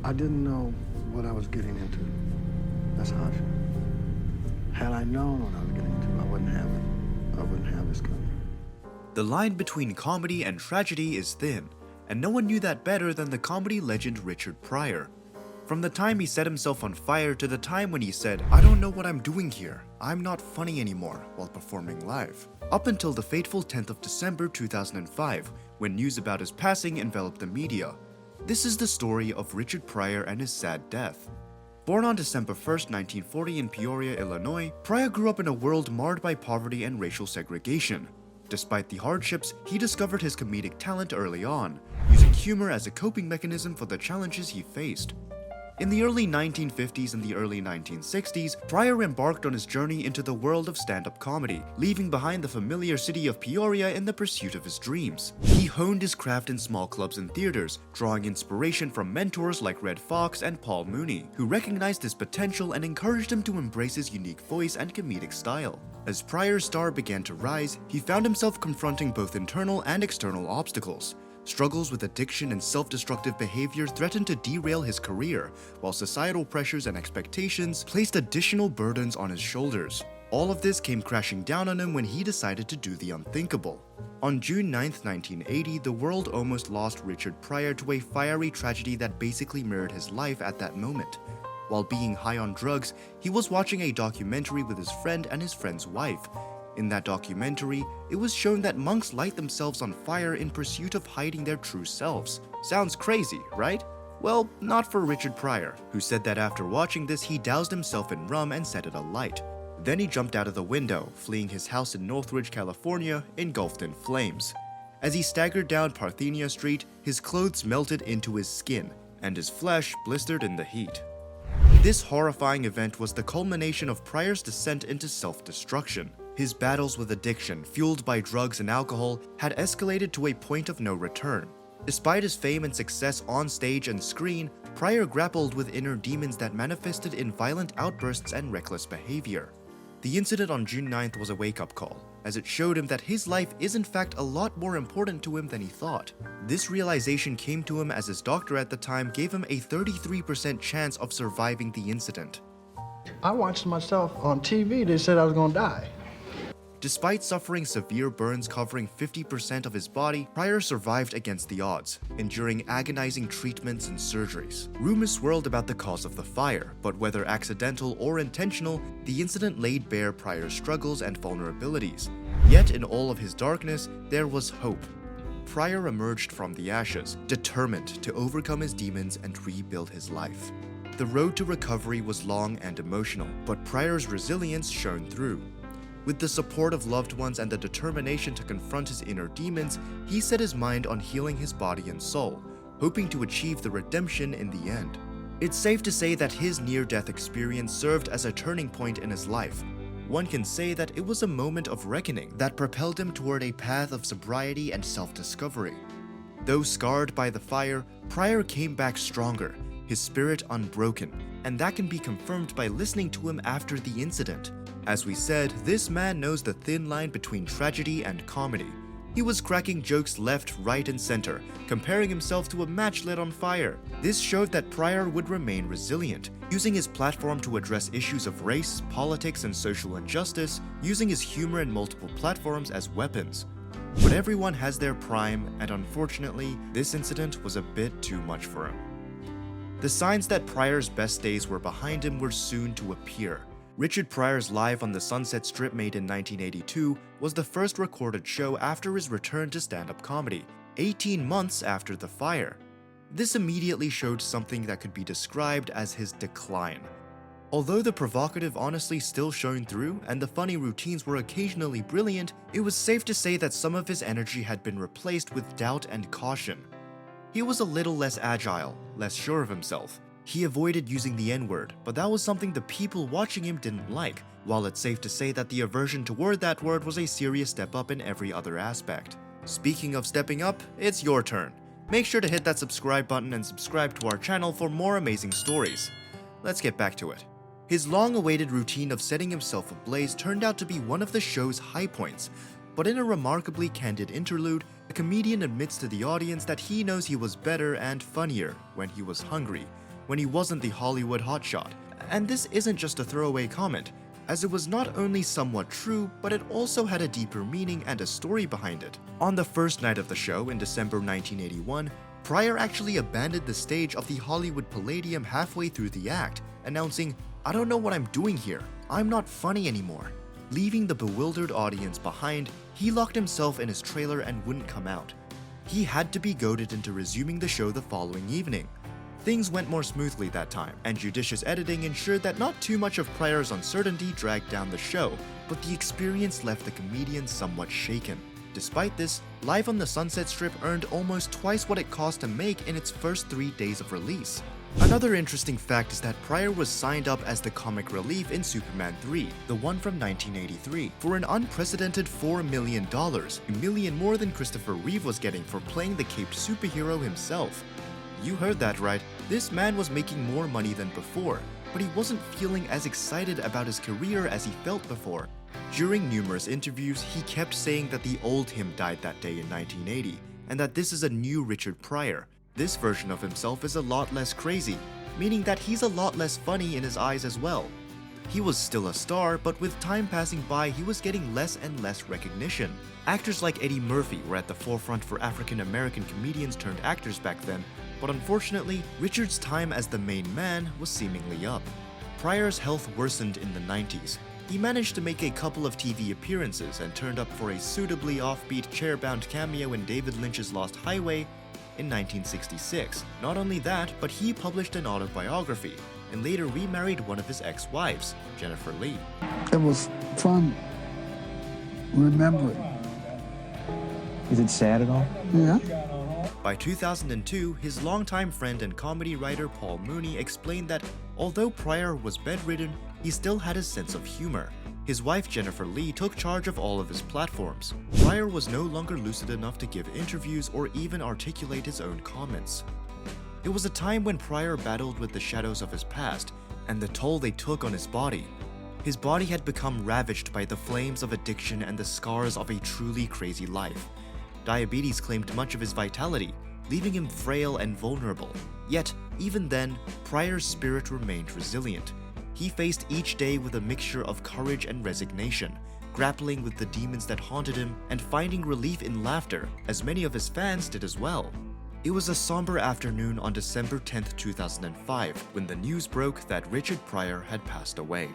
I didn't know what I was getting into. That's how I feel. Had I known what I was getting into, I wouldn't have it. I wouldn't have this country. The line between comedy and tragedy is thin, and no one knew that better than the comedy legend Richard Pryor. From the time he set himself on fire to the time when he said, "I don't know what I'm doing here, I'm not funny anymore," while performing live. Up until the fateful 10th of December 2005, when news about his passing enveloped the media. This is the story of Richard Pryor and his sad death. Born on December 1st, 1940 in Peoria, Illinois, Pryor grew up in a world marred by poverty and racial segregation. Despite the hardships, he discovered his comedic talent early on, using humor as a coping mechanism for the challenges he faced. In the early 1950s and the early 1960s, Pryor embarked on his journey into the world of stand-up comedy, leaving behind the familiar city of Peoria in the pursuit of his dreams. He honed his craft in small clubs and theaters, drawing inspiration from mentors like Red Fox and Paul Mooney, who recognized his potential and encouraged him to embrace his unique voice and comedic style. As Pryor's star began to rise, he found himself confronting both internal and external obstacles. Struggles with addiction and self-destructive behavior threatened to derail his career, while societal pressures and expectations placed additional burdens on his shoulders. All of this came crashing down on him when he decided to do the unthinkable. On June 9th, 1980, the world almost lost Richard Pryor to a fiery tragedy that basically mirrored his life at that moment. While being high on drugs, he was watching a documentary with his friend and his friend's wife. In that documentary, it was shown that monks light themselves on fire in pursuit of hiding their true selves. Sounds crazy, right? Well, not for Richard Pryor, who said that after watching this he doused himself in rum and set it alight. Then he jumped out of the window, fleeing his house in Northridge, California, engulfed in flames. As he staggered down Parthenia Street, his clothes melted into his skin, and his flesh blistered in the heat. This horrifying event was the culmination of Pryor's descent into self-destruction. His battles with addiction, fueled by drugs and alcohol, had escalated to a point of no return. Despite his fame and success on stage and screen, Pryor grappled with inner demons that manifested in violent outbursts and reckless behavior. The incident on June 9th was a wake-up call, as it showed him that his life is in fact a lot more important to him than he thought. This realization came to him as his doctor at the time gave him a 33% chance of surviving the incident. I watched myself on TV. They said I was going to die. Despite suffering severe burns covering 50% of his body, Pryor survived against the odds, enduring agonizing treatments and surgeries. Rumors swirled about the cause of the fire, but whether accidental or intentional, the incident laid bare Pryor's struggles and vulnerabilities. Yet in all of his darkness, there was hope. Pryor emerged from the ashes, determined to overcome his demons and rebuild his life. The road to recovery was long and emotional, but Pryor's resilience shone through. With the support of loved ones and the determination to confront his inner demons, he set his mind on healing his body and soul, hoping to achieve the redemption in the end. It's safe to say that his near-death experience served as a turning point in his life. One can say that it was a moment of reckoning that propelled him toward a path of sobriety and self-discovery. Though scarred by the fire, Pryor came back stronger, his spirit unbroken, and that can be confirmed by listening to him after the incident. As we said, this man knows the thin line between tragedy and comedy. He was cracking jokes left, right, and center, comparing himself to a match lit on fire. This showed that Pryor would remain resilient, using his platform to address issues of race, politics, and social injustice, using his humor and multiple platforms as weapons. But everyone has their prime, and unfortunately, this incident was a bit too much for him. The signs that Pryor's best days were behind him were soon to appear. Richard Pryor's Live on the Sunset Strip, made in 1982, was the first recorded show after his return to stand-up comedy, 18 months after the fire. This immediately showed something that could be described as his decline. Although the provocative honestly still shone through and the funny routines were occasionally brilliant, it was safe to say that some of his energy had been replaced with doubt and caution. He was a little less agile, less sure of himself. He avoided using the N-word, but that was something the people watching him didn't like, while it's safe to say that the aversion toward that word was a serious step up in every other aspect. Speaking of stepping up, it's your turn. Make sure to hit that subscribe button and subscribe to our channel for more amazing stories. Let's get back to it. His long-awaited routine of setting himself ablaze turned out to be one of the show's high points, but in a remarkably candid interlude, a comedian admits to the audience that he knows he was better and funnier when he was hungry, when he wasn't the Hollywood hotshot. And this isn't just a throwaway comment, as it was not only somewhat true, but it also had a deeper meaning and a story behind it. On the first night of the show in December 1981, Pryor actually abandoned the stage of the Hollywood Palladium halfway through the act, announcing, "I don't know what I'm doing here. I'm not funny anymore." Leaving the bewildered audience behind, he locked himself in his trailer and wouldn't come out. He had to be goaded into resuming the show the following evening. Things went more smoothly that time, and judicious editing ensured that not too much of Pryor's uncertainty dragged down the show, but the experience left the comedian somewhat shaken. Despite this, Live on the Sunset Strip earned almost twice what it cost to make in its first 3 days of release. Another interesting fact is that Pryor was signed up as the comic relief in Superman 3, the one from 1983, for an unprecedented $4 million, a million more than Christopher Reeve was getting for playing the caped superhero himself. You heard that right, this man was making more money than before, but he wasn't feeling as excited about his career as he felt before. During numerous interviews, he kept saying that the old him died that day in 1980, and that this is a new Richard Pryor. This version of himself is a lot less crazy, meaning that he's a lot less funny in his eyes as well. He was still a star, but with time passing by, he was getting less and less recognition. Actors like Eddie Murphy were at the forefront for African American comedians turned actors back then, but unfortunately, Richard's time as the main man was seemingly up. Pryor's health worsened in the 90s. He managed to make a couple of TV appearances and turned up for a suitably offbeat chair-bound cameo in David Lynch's Lost Highway in 1966. Not only that, but he published an autobiography and later remarried one of his ex-wives, Jennifer Lee. It was fun remembering. Is it sad at all? Yeah. By 2002, his longtime friend and comedy writer Paul Mooney explained that although Pryor was bedridden, he still had a sense of humor. His wife Jennifer Lee took charge of all of his platforms. Pryor was no longer lucid enough to give interviews or even articulate his own comments. It was a time when Pryor battled with the shadows of his past and the toll they took on his body. His body had become ravaged by the flames of addiction and the scars of a truly crazy life. Diabetes claimed much of his vitality, leaving him frail and vulnerable. Yet, even then, Pryor's spirit remained resilient. He faced each day with a mixture of courage and resignation, grappling with the demons that haunted him and finding relief in laughter, as many of his fans did as well. It was a somber afternoon on December 10, 2005, when the news broke that Richard Pryor had passed away.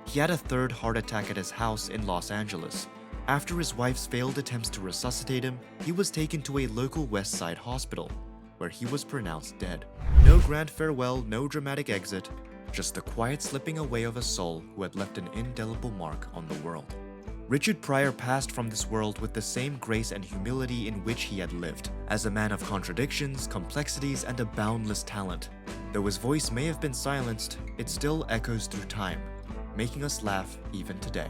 He had a third heart attack at his house in Los Angeles. After his wife's failed attempts to resuscitate him, he was taken to a local West Side hospital, where he was pronounced dead. No grand farewell, no dramatic exit, just the quiet slipping away of a soul who had left an indelible mark on the world. Richard Pryor passed from this world with the same grace and humility in which he had lived, as a man of contradictions, complexities, and a boundless talent. Though his voice may have been silenced, it still echoes through time, making us laugh even today.